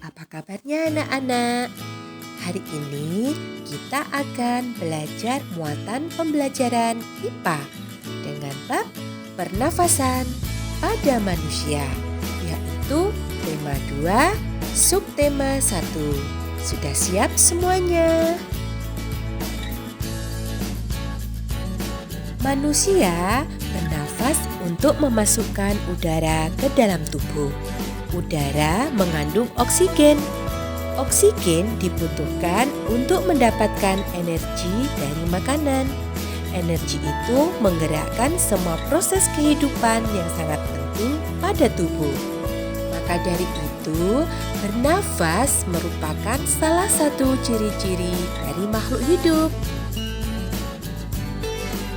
Apa kabarnya anak-anak? Hari ini kita akan belajar muatan pembelajaran IPA dengan bab pernafasan pada manusia, yaitu tema 2, subtema 1. Sudah siap semuanya? Manusia bernafas untuk memasukkan udara ke dalam tubuh. Udara mengandung oksigen. Oksigen dibutuhkan untuk mendapatkan energi dari makanan. Energi itu menggerakkan semua proses kehidupan yang sangat penting pada tubuh. Maka dari itu, bernafas merupakan salah satu ciri-ciri dari makhluk hidup.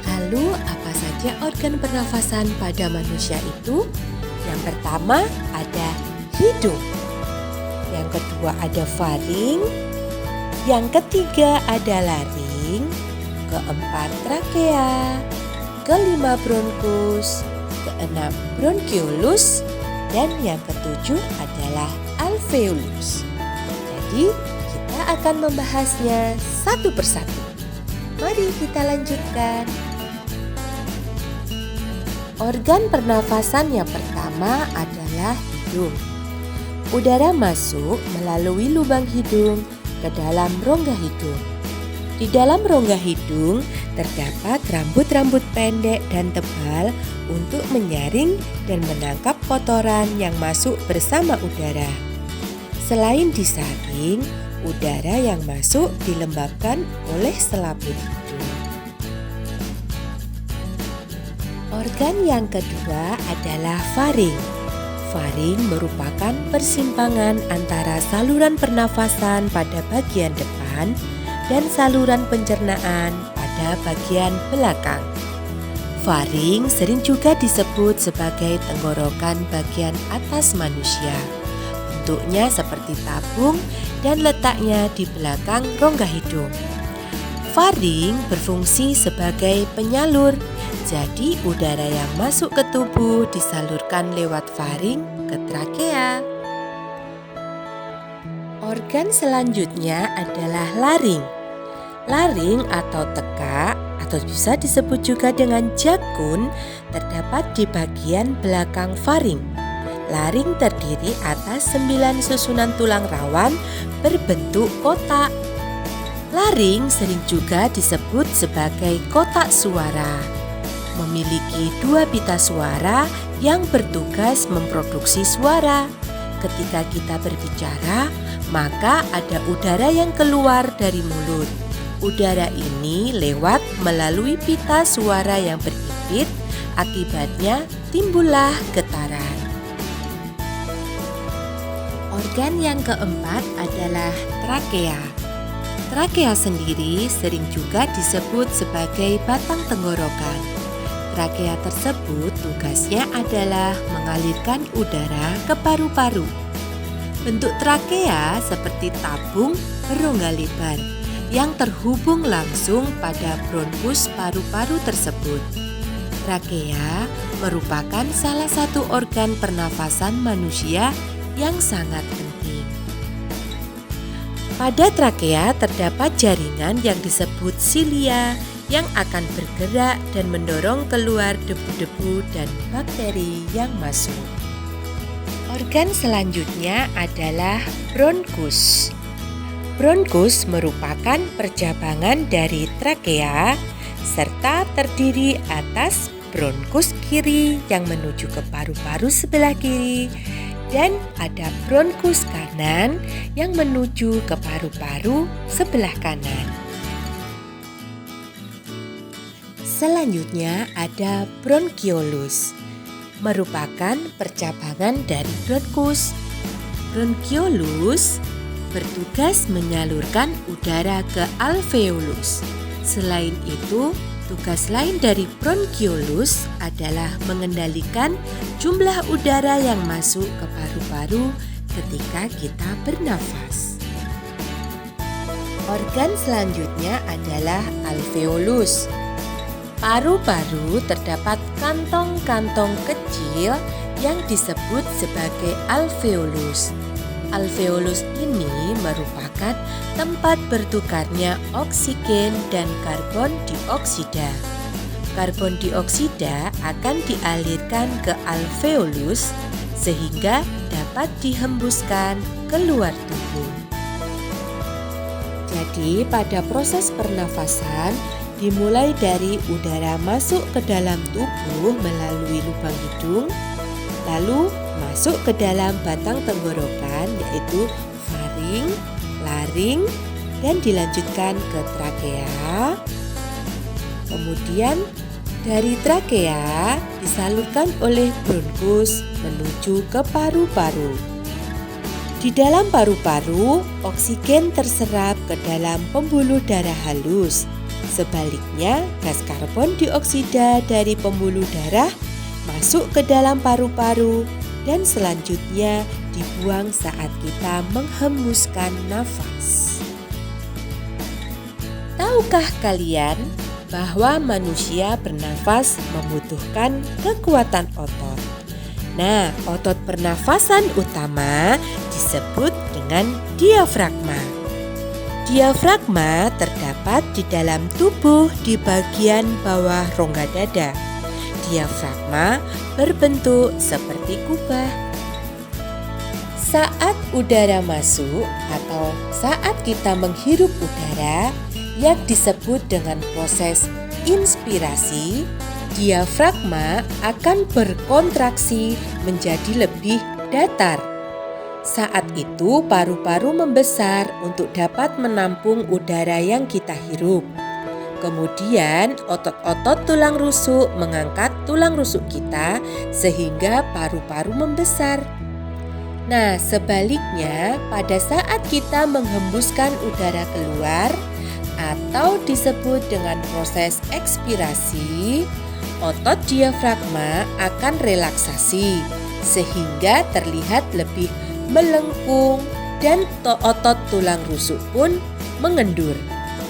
Lalu, apa saja organ pernafasan pada manusia itu? Yang pertama ada hidung, yang kedua ada faring, yang ketiga ada laring, keempat trakea, kelima bronkus, keenam bronkiolus, dan yang ketujuh adalah alveolus. Jadi kita akan membahasnya satu persatu. Mari kita lanjutkan. Organ pernafasan yang pertama adalah hidung. Udara masuk melalui lubang hidung ke dalam rongga hidung. Di dalam rongga hidung terdapat rambut-rambut pendek dan tebal untuk menyaring dan menangkap kotoran yang masuk bersama udara. Selain disaring, udara yang masuk dilembabkan oleh selaput hidung. Organ yang kedua adalah faring. Faring merupakan persimpangan antara saluran pernafasan pada bagian depan dan saluran pencernaan pada bagian belakang. Faring sering juga disebut sebagai tenggorokan bagian atas manusia. Bentuknya seperti tabung dan letaknya di belakang rongga hidung. Faring berfungsi sebagai penyalur. Jadi udara yang masuk ke tubuh disalurkan lewat faring ke trakea. Organ selanjutnya adalah laring. Laring atau tekak atau bisa disebut juga dengan jakun terdapat di bagian belakang faring. Laring terdiri atas 9 susunan tulang rawan berbentuk kotak. Laring sering juga disebut sebagai kotak suara. Memiliki 2 pita suara yang bertugas memproduksi suara. Ketika kita berbicara, maka ada udara yang keluar dari mulut. Udara ini lewat melalui pita suara yang berimpit, akibatnya timbullah getaran. Organ yang keempat adalah trakea. Trakea sendiri sering juga disebut sebagai batang tenggorokan. Trakea tersebut tugasnya adalah mengalirkan udara ke paru-paru. Bentuk trakea seperti tabung berongga lebar yang terhubung langsung pada bronkus paru-paru tersebut. Trakea merupakan salah satu organ pernafasan manusia yang sangat penting. Pada trakea terdapat jaringan yang disebut silia yang akan bergerak dan mendorong keluar debu-debu dan bakteri yang masuk. Organ selanjutnya adalah bronkus. Bronkus merupakan percabangan dari trakea serta terdiri atas bronkus kiri yang menuju ke paru-paru sebelah kiri dan ada bronkus kanan yang menuju ke paru-paru sebelah kanan. Selanjutnya ada bronkiolus, merupakan percabangan dari bronkus. Bronkiolus bertugas menyalurkan udara ke alveolus. Selain itu, tugas lain dari bronkiolus adalah mengendalikan jumlah udara yang masuk ke paru-paru ketika kita bernafas. Organ selanjutnya adalah alveolus. Paru-paru terdapat kantong-kantong kecil yang disebut sebagai alveolus. Alveolus ini merupakan tempat bertukarnya oksigen dan karbon dioksida. Karbon dioksida akan dialirkan ke alveolus sehingga dapat dihembuskan keluar tubuh. Jadi pada proses pernafasan dimulai dari udara masuk ke dalam tubuh melalui lubang hidung, lalu masuk ke dalam batang tenggorokan yaitu faring, laring, dan dilanjutkan ke trakea. Kemudian dari trakea disalurkan oleh bronkus menuju ke paru-paru. Di dalam paru-paru, oksigen terserap ke dalam pembuluh darah halus. Sebaliknya, gas karbon dioksida dari pembuluh darah masuk ke dalam paru-paru dan selanjutnya dibuang saat kita menghembuskan nafas. Tahukah kalian bahwa manusia bernafas membutuhkan kekuatan otot? Nah, otot pernafasan utama disebut dengan diafragma. Diafragma terdapat di dalam tubuh di bagian bawah rongga dada. Diafragma berbentuk seperti kubah. Saat udara masuk atau saat kita menghirup udara yang disebut dengan proses inspirasi, diafragma akan berkontraksi menjadi lebih datar. Saat itu paru-paru membesar untuk dapat menampung udara yang kita hirup. Kemudian otot-otot tulang rusuk mengangkat tulang rusuk kita sehingga paru-paru membesar. Nah, sebaliknya pada saat kita menghembuskan udara keluar atau disebut dengan proses ekspirasi, otot diafragma akan relaksasi sehingga terlihat lebih melengkung dan otot tulang rusuk pun mengendur.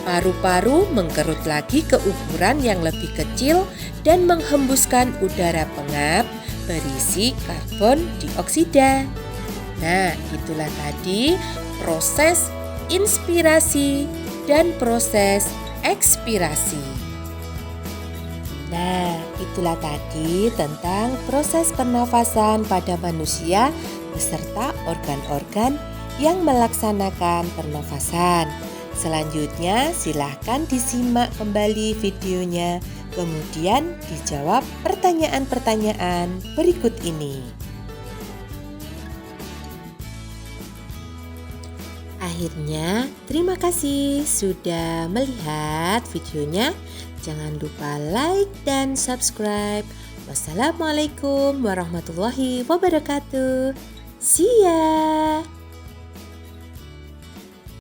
Paru-paru mengkerut lagi ke ukuran yang lebih kecil dan menghembuskan udara pengap berisi karbon dioksida. Nah, itulah tadi proses inspirasi dan proses ekspirasi. Nah, itulah tadi tentang proses pernafasan pada manusia beserta organ-organ yang melaksanakan pernafasan. Selanjutnya silahkan disimak kembali videonya, kemudian dijawab pertanyaan-pertanyaan berikut ini. Akhirnya, terima kasih sudah melihat videonya. Jangan lupa like dan subscribe. Wassalamualaikum warahmatullahi wabarakatuh. See ya.